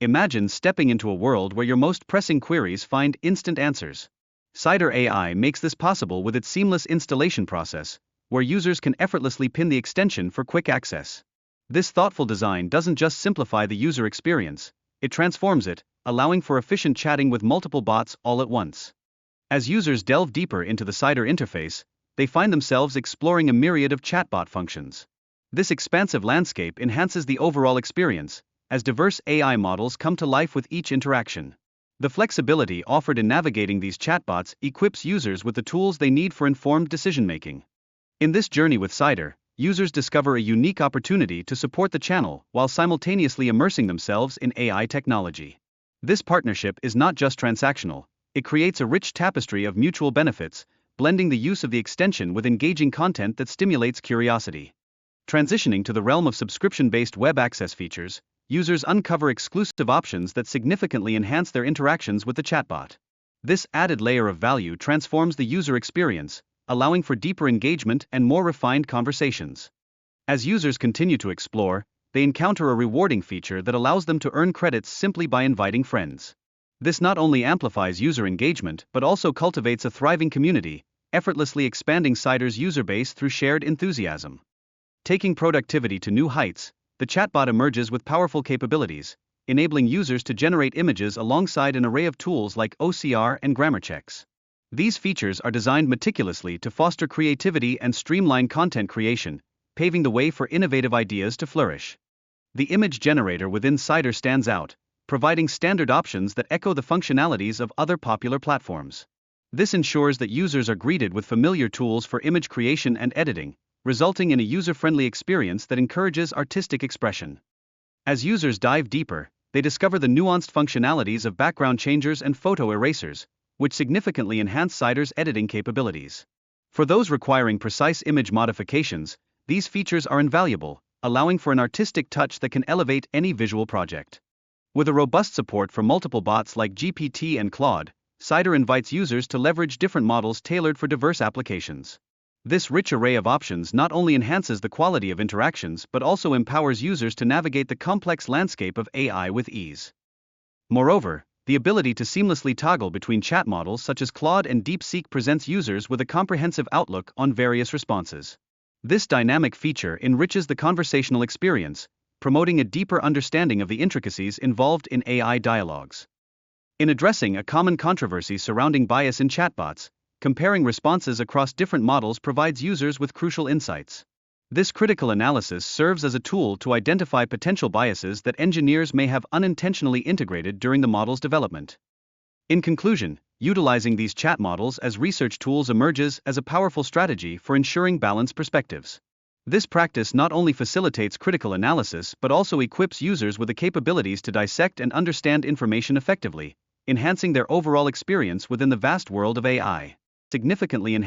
Imagine stepping into a world where your most pressing queries find instant answers. Cider AI makes this possible with its seamless installation process, where users can effortlessly pin the extension for quick access. This thoughtful design doesn't just simplify the user experience, it transforms it, allowing for efficient chatting with multiple bots all at once. As users delve deeper into the Cider interface, they find themselves exploring a myriad of chatbot functions. This expansive landscape enhances the overall experience, as diverse AI models come to life with each interaction. The flexibility offered in navigating these chatbots equips users with the tools they need for informed decision-making. In this journey with Cider, users discover a unique opportunity to support the channel while simultaneously immersing themselves in AI technology. This partnership is not just transactional, it creates a rich tapestry of mutual benefits, blending the use of the extension with engaging content that stimulates curiosity. Transitioning to the realm of subscription-based web access features, users uncover exclusive options that significantly enhance their interactions with the chatbot. This added layer of value transforms the user experience, allowing for deeper engagement and more refined conversations. As users continue to explore, they encounter a rewarding feature that allows them to earn credits simply by inviting friends. This not only amplifies user engagement but also cultivates a thriving community, effortlessly expanding Cider's user base through shared enthusiasm. Taking productivity to new heights, the chatbot emerges with powerful capabilities, enabling users to generate images alongside an array of tools like OCR and grammar checks. These features are designed meticulously to foster creativity and streamline content creation, paving the way for innovative ideas to flourish. The image generator within Cider stands out, providing standard options that echo the functionalities of other popular platforms. This ensures that users are greeted with familiar tools for image creation and editing, resulting in a user-friendly experience that encourages artistic expression. As users dive deeper, they discover the nuanced functionalities of background changers and photo erasers, which significantly enhance Cider's editing capabilities. For those requiring precise image modifications, these features are invaluable, allowing for an artistic touch that can elevate any visual project. With a robust support for multiple bots like GPT and Claude, Cider invites users to leverage different models tailored for diverse applications. This rich array of options not only enhances the quality of interactions but also empowers users to navigate the complex landscape of AI with ease. Moreover, the ability to seamlessly toggle between chat models such as Claude and DeepSeek presents users with a comprehensive outlook on various responses. This dynamic feature enriches the conversational experience, promoting a deeper understanding of the intricacies involved in AI dialogues. In addressing a common controversy surrounding bias in chatbots, comparing responses across different models provides users with crucial insights. This critical analysis serves as a tool to identify potential biases that engineers may have unintentionally integrated during the model's development. In conclusion, utilizing these chat models as research tools emerges as a powerful strategy for ensuring balanced perspectives. This practice not only facilitates critical analysis but also equips users with the capabilities to dissect and understand information effectively, enhancing their overall experience within the vast world of AI. Significantly